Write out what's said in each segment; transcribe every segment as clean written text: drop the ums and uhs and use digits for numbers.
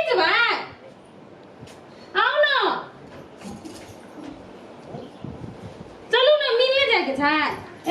जबा आओ ना चलो ना मिलने जाके छै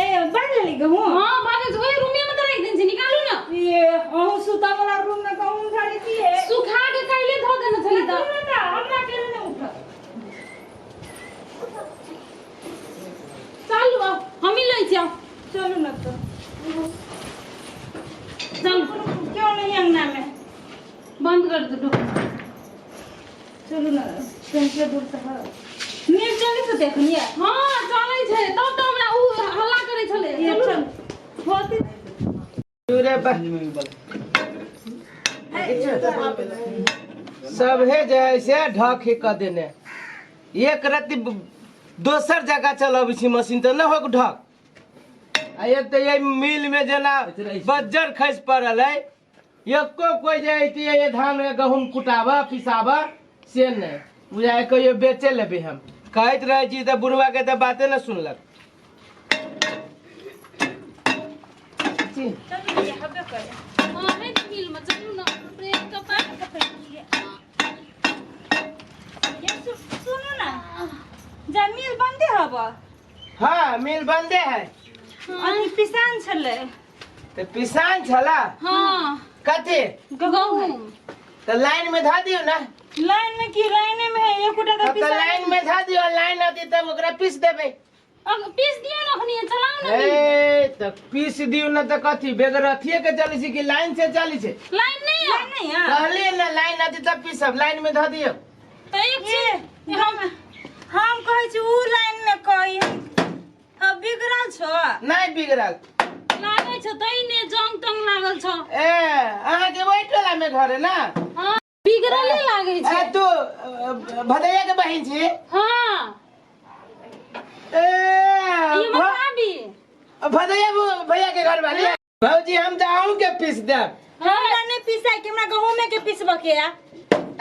ए बाजली गहूं हां बाजे ओए रूम में मत रख दिन से निकालू ना ये अहू सुता वाला रूम में गहूं खाली की है सुखा के कैले धो देना छली त हमरा के नहीं उठ चलू अब हम ही ले जाओ चलो ना तो चल क्यों नहीं अंगना में बंद कर दो चलो ना कैसे दूर तक मिल चली तो देखनिए हां चलै छै तब त हमरा उ हल्ला करे छले चलू ना होती रे सब है जैसे ढक कर देने एक रत्ती दोसर जगह चलब छी मशीन तो न हो ढक आ एक तो ये मिल में जना बज्जर खस पड़ल है एको कोई जैती ये धान में गहूम कुटावा पिसावा से नहीं बुझाए कहियो बेचे लेबे हम कहत रहे छी त बुढ़वा के त बाते न सुनलक चलो ये हबे करे हां है मिल में चलू ना प्रेम का पास ये सुनो ना जमील बंदे हबा हाँ मिल बंदे है अनि पिसान छले तो पिसान छला हां कथी गहूं तो लाइन में धा दियो ना लाइन में की लाइन में है ये कुटा तो तो पिसान लाइन में धा दियो लाइन आती तब ओकरा पीस देबे अब पीस दियो ना खनी चलाओ ना ए तो पीस दियो ना तो कथी बेगर अथिए के चली छी कि लाइन से चली छे लाइन नहीं है लाइन नहीं है कहली ना लाइन आती तब पीसब लाइन में धा दियो तो एक चीज हम कहै छी उ लाइन में कही अब बिगड़ल छो नहीं बिगड़ल लागे छ तई ने जंग तंग लागल छ ए अहाँ के वही टोला में घर है ना हां बिगड़ले लागे ए छ तू भदैया के बहिन छी हां ए ये मत भाभी भदैया भैया के घर वाली भौजी हम जाऊं के पीस देब हमरा नहीं पिसाई के हमरा गहूं में के पिसब के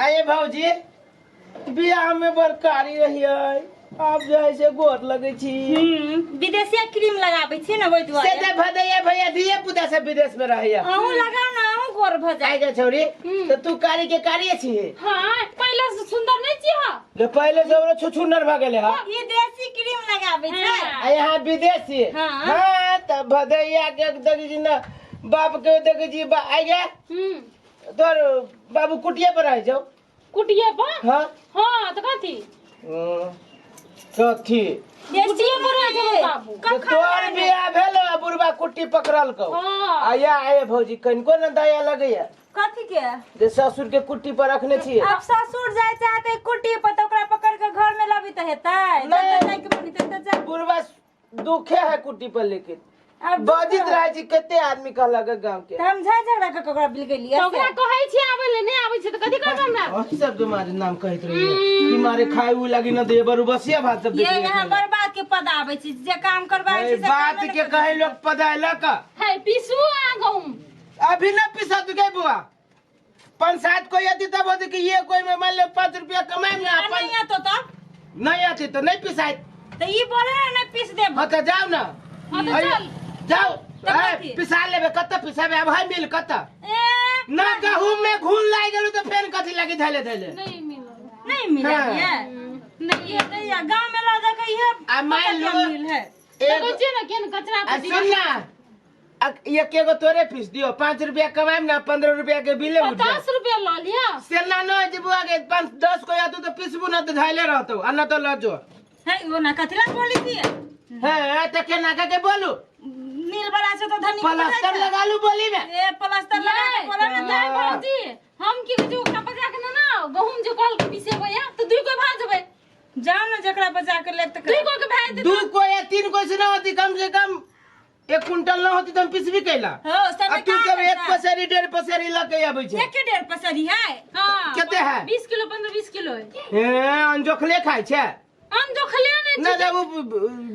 आये भौजी बियाह में बरकारी रही है आप जैसे गोर लगे छी विदेशी क्रीम लगाबै छी ना ओइ से दुआरे ते भदैया भैया दिए पुता से विदेश में रहिया अहूं लगाओ ना अहूं गोर भ जाए आइ गे छौरी तो तू कारी के कारिए छी हां पहले से सुंदर नहीं छी हां जो पहले से ओरो छुछुनर भ गेले ह ये देसी क्रीम लगाबै छै आ यहाँ विदेशी हाँ। हां त भदैया के देखी जी ना बाप के देखी जी आइ गे तोर बाबू कुटिया पर रह जाओ कुटिया पर हां हां तो कथी कथी कुटिया पर रह जाओ बाबू तो तोर बियाह भेलो बुढ़वा कुट्टी पकड़ल को हां आया आए भौजी कनको न दया लगैया कथी के जे ससुर के कुट्टी पर रखने छिए अब ससुर जाय चाहते कुटी पर तो ओकरा पकड़ के घर में लबी त हेतै नहीं। जाय के बनी त जा बुढ़वा दुखे है कुट्टी पर लेकिन अब बाजित रहे छी कते आदमी कहलक गांव के हम झगड़ा के ओकरा बिल गेलिए तो ओकरा कहै छी आबै ले नहीं आबै छै त कथी करब हमरा और सब तुम्हारे नाम कहत रही कि मारे खाए उ लगी न दे बरु बसिया भात सब ये देख यहाँ बर्बाद के पद आबै छी जे काम करबाबै छी से बात के कहे लोग पदायलक है पिसु आ गहूं अभी न पिसा तू के बुआ पंचायत कोई आती तब होती कि ये कोई में मान ले 5 रुपया कमाए ना नहीं आतो तो नहीं आती तो नहीं पिसाई तो ई बोले ना पीस दे हाँ तो जाओ ना हां तो चल जाओ तो कथी? पिसा लेबे कत पिसाबे अब है मिल कत ए ना गहूं में घून लाग गेलु तो फेन कथी लागी धैले धैले नहीं मिलो नहीं मिला हाँ। ये नहीं ये तो ये गांव में ला देखै ये आ मान लो मिल है देखो छी ना केन कचरा आ पर सुन ना ये केगो तोरे पीस दियो 5 रुपया कमाएम ना 15 रुपया के बिले उठ जाए 50 रुपया ला लिया सेना न जब आगे 5 10 को या तू तो पीसबू ना तो धैले रहतो आ ना तो लजो है वो ना कथला बोली थी है त के नाका के बोलू नील बड़ा से तो धनी प्लास्टर लगा लू बोली में ए प्लास्टर लगा के बोला ना नहीं भौजी हम की जो ओकरा बजा के ना गहूम जो कल के पीसे भैया तो दुई को भाज जबे जाओ ना जकरा बजा के लेत दुई को के भाज दे 2 को या 3 को से ना होती कम से कम 1 कुंटल ना होती तो हम पीस भी कैला हो सब अब तू कब 1 पसेरी 1.5 पसेरी लगे आबै छे एक डेढ़ पसरी है हां कते है 20 किलो 15 20 किलो है ए अनजोखले खाइ छे हम जो खलिया नहीं ना जब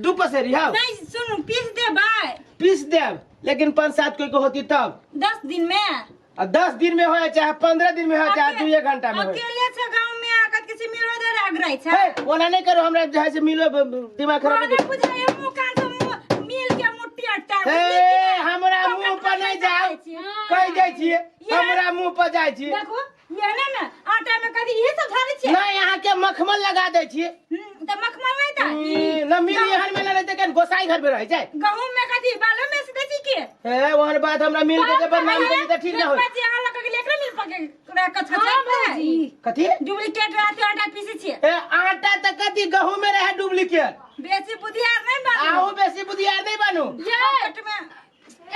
2 पसेरी हां नहीं सुन पीस दे भाई पीस देब लेकिन 5-7 कोई को होती तब 10 दिन में 10 दिन में हो चाहे 15 दिन में हो चाहे 2 घंटा में हो अकेले से गांव में आकर किसी मिलो दे राग रही छै हे ओना नहीं करो हमरा जहाँ से मिलो दिमाग खराब माने बुझाए मुंह कान से मिल के मुट्ठी अट्टा हे हमरा मुंह पर नहीं जाओ कह जाय छिए हमरा मुंह पर जाय छिए देखो ये ना आटा में कदी ये सब धारे छे नहीं यहाँ के मखमल लगा दे छिए त मखमल नहीं था न मिल यहाँ में न रहते केन गोसाई घर में रह जाए गहूम में कदी बालो में से देती के ए वहन बात हमरा मिल के बदनाम करी त ठीक न हो बच्चे यहाँ लगा के लेकर मिल पके कच कथी डुप्लीकेट रहते आटा पीसे छे ए आटा त कथी गहूं में रहे डुप्लीकेट बेसी बुधियार नहीं बानो आहू बेसी बुधियार नहीं बनू पेट में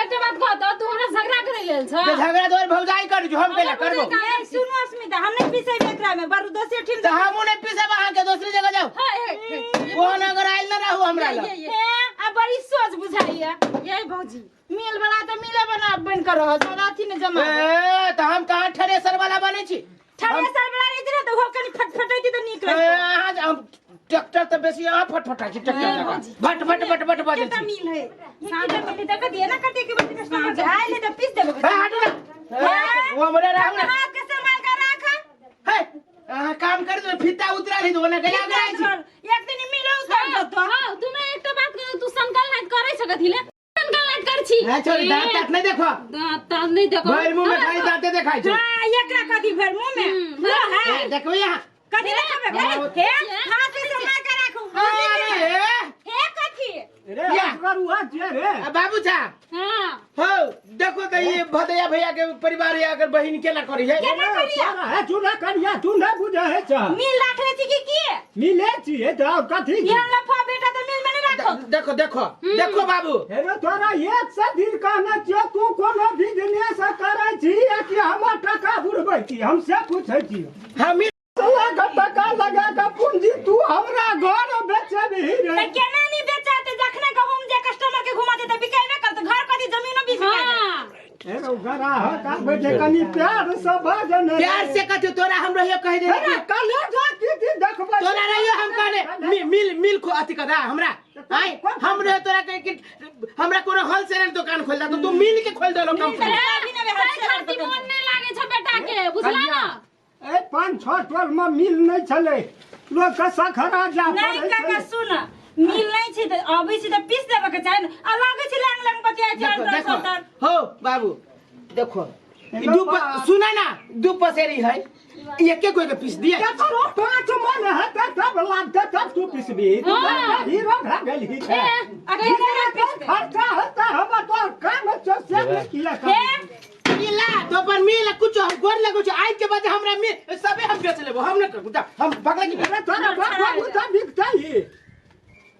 एकटा बात कह तो तू हमरा झगड़ा करे लेल छ जे झगड़ा तोर भौजाई कर जो हम केला करबो नहीं सुनो अस्मिता हम नहीं पीसे बेकरा में बरु दोसे ठीक त हमू नहीं पीसे वहां के दूसरी जगह जाओ कोन अगर आइल न रहू हमरा ल आ बड़ी सोच बुझाइया ये भौजी मिल वाला तो मिले बन कर रहो अथी ने जमा ए त हम कहां थ्रेसर वाला बने छी ठंडे साल वाला रही थी तो हो कनी फटफटाई तो निक ए आज हम ट्रैक्टर त बेसी यहाँ फटफटा छी ट्रैक्टर लगा भट भट भट भट बजे छी मिल है सादा मिल तक दिए ना करते के बच्चे कस्टमर आए ले तो पीस देबे ए हट ना वो हमरे राहु ना हाथ के सामान का रखा है काम कर दो फिता उतरा ली तो ना गया गया छी एक दिन मिलो कर दो हां तुम्हें एकटा बात कह तू संकल नाइट करे सकत हिले संकल नाइट कर छी है छोरी दांत तक नहीं देखो दांत नहीं देखो भर मुंह में खाली दांते देखाई छ हां एकरा कदी भर मुंह में लो है देखो यहाँ कदी देखबे हे हाथ के सामान का रखो अरे हे कथी या करुआ जे रे बाबू था हां हो देखो तो ये भदैया भैया के परिवार या अगर बहिन केला करी है केना करिया है चूना करिया तू न बुझे है छ मिल राखले छी की मिले छी है तो कथी ये लफा बेटा तो मिल में नहीं रखो देखो देखो देखो बाबू हेरे तोरा एक से दिन कहना छ तू कोनो बिजनेस करे छी या कि हमर टका बुड़बै छी हमसे पूछै छी हम टका लगा के पूंजी तू हमरा घर बेचे भी रे त केना नहीं बेचाते जखने कहूं जे कस्टमर के घुमाते त बिकाइबे करत घर कदी जमीनो बिक हेरे गरा ह का बेटे कनी प्यार से बाजन प्यार से कथी तोरा हम रहियो कह दे अरे कले जा की देखबै तोरा रहियो हम कहले मिल को अथी कदा हमरा आई हम रहे तोरा कह कि हमरा कोनो होलसेलर दुकान खोल दा तो तू मिल के खोल देलो कंपनी खर्ची मन नहीं लागे छ बेटा के बुझला ना ए 5-6 टोल में मिल नहीं चले लोग का सखरा जा नहीं काका सुन मिल नहीं छी त अबै छी त पीस देबे के चाहि आ लागे छी लांग लांग बतिया छै देखो हो बाबू देखो सुना ना दू पसेरी है एक कोई के पीस दिए करो पांच मन है तब लागते तब तू पिसबी तू हीरो भ गेल ही अरे खर्चा होता हम तो काम से किया कर मिला तो पर मिल कुछ हम गोर लगो छ आज के बाद हमरा मिल सबे हम बेच लेबो हम न करबो हम पगला की तोरा बाबू तो बिकता ही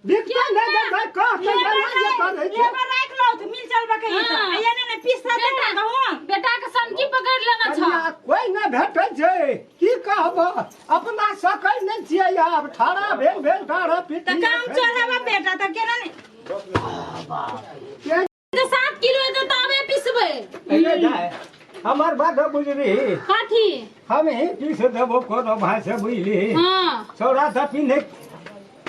बिकता नहीं दे का ये बार राख लो तो मिल चलबे के त ये ने पीस दे कहूं बेटा के सनकी पकड़ लेना छ कोई न भेटै छै की कहबो अपना सकै नै छियै आब ठाड़ा भेल ठाड़ा पीट त काम चलाबे बेटा त केना नहीं 7 किलो तो तबे पिसबे अरे जाय हमर बात बुझली काठी हम ही पीस देबो कोनो भाषा बुझली हां छोरा त पिने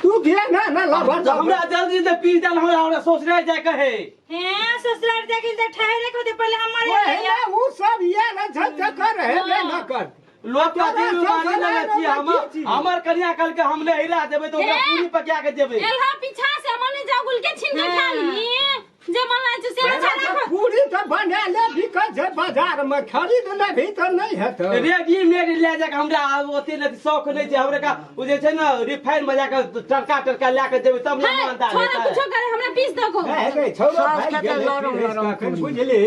तू दिए ना लाभा हमरा जल्दी से पीस डाल हमरा सोचने जाय कहे हैं ससुराल जाके त ठहरे को दे पहले हमारे ओए उ सब ये न झट कर है न कर लोग का दिल वाली न छी हमर कन्या कल के हमने हिला देबे तो ओकरा पूरी पकिया के देबे एल्हा पीछा से मने जागुल के छीन के खा ली जे मला छै से अच्छा रखो पूरी त बना ले बिक जे बाजार में खरीद ले भी त नहीं है तो रेडीमेड ले जा के हमरा ओते न शौक नहीं छै हमरे का उ जे छै न रिफाइन में जा के टरका ला के देबे तब न मानता है छोरा कुछो करे हमरा पीस दको है गई छोरा भाई गेले बुझली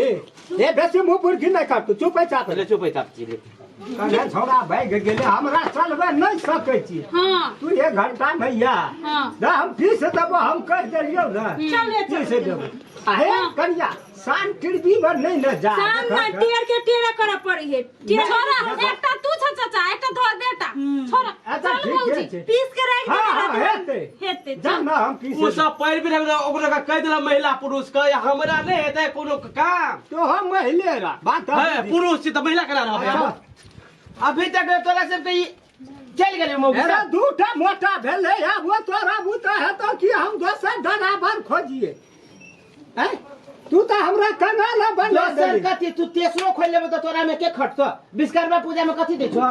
ए बेसी मुंह पर की नहीं काट चुप है चाप ले चुप है चाप जी कने छोरा भाई गेले हमरा चलबे नहीं सकै छी हां तू 1 घंटा में या हां दा हम पीस देबो हम कर देलियो ना चले पीस देबो आहे कन्या शान टिड़बी में नहीं न जा शाम में टेर के टेरा करे पड़ी है छोरा एकटा तू छ चाचा एकटा तोर बेटा छोरा अच्छा ठीक है पीस के रख हां दे हेते जाना हम पीस वो सब पैर भी ओकरा कह देला महिला पुरुष का हमरा नहीं हेतै कोनो काम तो हम महिले रा बात है पुरुष छी त महिला करा रहबे अभी तक तोरा सब के चल गेले मौका मेरा दूटा मोटा भेले या वो तोरा बुता है तो कि हम दोसर ड्राइवर खोजिए हैं तू तो हमरा कनाला बना दे दोसर कथी तू तेसरो खोल लेबे त तोरा में के खटतो विश्वकर्मा पूजा में कथी दै छो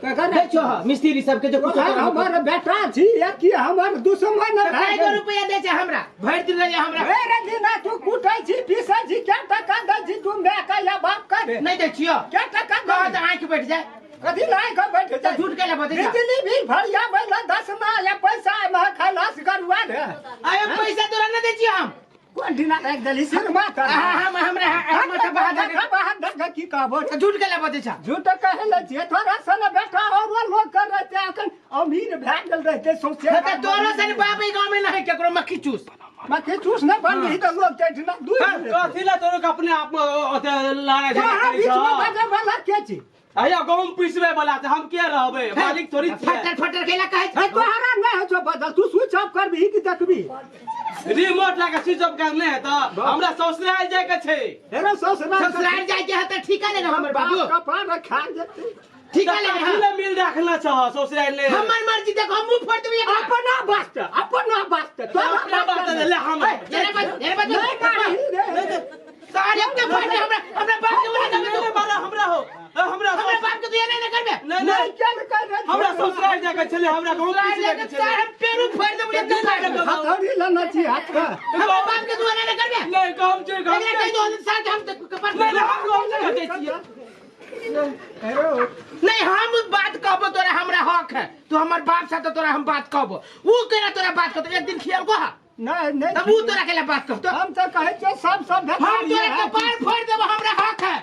दे छो मिस्त्री सब के जो कुछ हमर बेटा छी या कि हमर दुश्मन है कई रुपया दे छै हमरा भर दिन रे हमरा मेरे दिन तू कुटै छी पीसै छी क्या टका दे छी तू मैं का या बाप का नहीं दे छियो क्या टका कह त आंख बैठ जाए कथी लाए का बैठ जा झूठ के बते जा बिजली बिल भरिया बैला 10 ना या पैसा में खलास करवा दे आए पैसा तोरा न दे छी हम कोन दिना रख देली सिर माथा हम हमरा माथा बाहर दे की कहबो झूठ के बते छ झूठ कहे ले जे तोरा सन बेटा और लोग कर रहते अखन अमीर भाग गेल रहते सोचे त तोरा सन बाप गांव में नहीं केकरो मक्खी चूस मक्खी चूस न बन ही त लोग टेठना दू कथिला तोरो अपने आप में ओते लारे कहां बीच में बाजे वाला के छी आया गहूम पिसवे वाला त हम के रहबे मालिक थोड़ी फटर फटर केला कहे ए तोहरा नहीं हो छ बदल तू स्विच ऑफ करबी कि देखबी रिमोट लगा स्विच ऑफ करने है त हमरा ससुराल जाय के छै हेरा ससुराल जाय के है त ठीका ले हमर बाबू कपार खा जेते ठीका ले किले मिल रखना छ ससुराल ले हमर मर्जी देखो हम मुंह फोड़ देबे अपना वास्ते अपना बात ले हम तेरे बात नहीं मारी सारे के फाटे हमरा बाप के बोला नहीं मारा हमरा हो हमरा बाप के तू ये नहीं करबे नहीं क्या कर रहे हमरा ससुराल जाय के छले हमरा गहूम पिसवे के छले सारे पेरू फोड़ देबे हथौड़ी लना छी हाथ का हमर बाप के तू नहीं करबे नहीं काम छै काम अगले कहि दो साथ हम कपार नहीं हम गहूम से खटे छियै नहीं हम बात कहबो तोरा हमरा हक है तू हमर बाप साथ तोरा हम बात कहबो वो केना तोरा बात कहतो एक दिन खियाल को नहीं तब वो तोरा केला बात कहतो हम तो कहे छे सब हम तोरा कपार फोड़ देबो हमरा हक है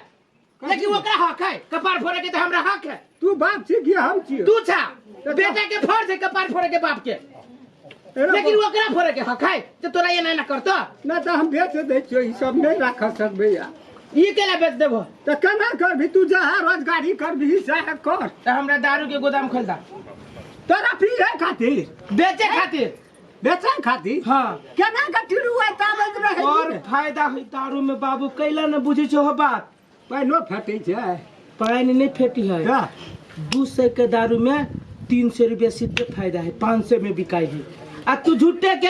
लेकिन ओकरा हक है कपार फोड़े के तो हमरा हक है तू बाप छी कि हम छी तू छा बेटा के फोड़ दे कपार फोड़े के बाप के लेकिन ओकरा फोड़े के हक है तो तोरा ये नहीं करतो ना तो हम बेच दे छियो ई सब नहीं रख सकबे या ई केला बेच देबो तो केना करबी तू जहाँ रोजगारी करबी चाहे कर तो हमरा दारू के गोदाम खोल दा तोरा पिए खातिर बेचे खातिर बेचे खातिर हां केना गठिरू है ताबत रहे और फायदा है दारू में बाबू कैला न बुझे छो हो बात पहलो फटे छे पानी नहीं फेटी है का 200 के दारू में 300 रुपया सीधे फायदा है 500 में बिकाई है आ तू झूठे के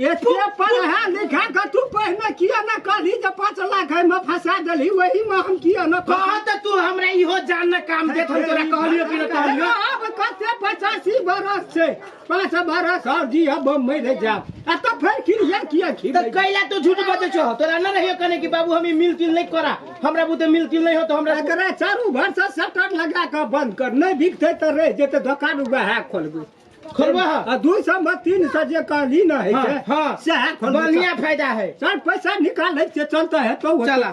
एते पढ़ा लिखा का तू पहले किया ना कहली जे 5 लाख है में फंसा देली वही में हम किया ना कहा तो तू हमरा इहो जानना काम देत हम तोरा कहलियो कि न कहलियो अब कते 85 बरस से 5 बरस और जी अब मर जा आ तो फिर किया तो कैला तू झूठ बजे छो तोरा न रहियो कने कि बाबू हम मिल तिल नहीं करा हमरा बुते मिल तिल नहीं हो तो हमरा एकरा चारू भर से शटर लगा के बंद कर नहीं बिकते तो रह जेते दुकान वह खोलबे खोलबा आ 200 में 300 जे कहली न है हां से खोलबे बढ़िया फायदा है चल पैसा निकाल ले चलता है तो चला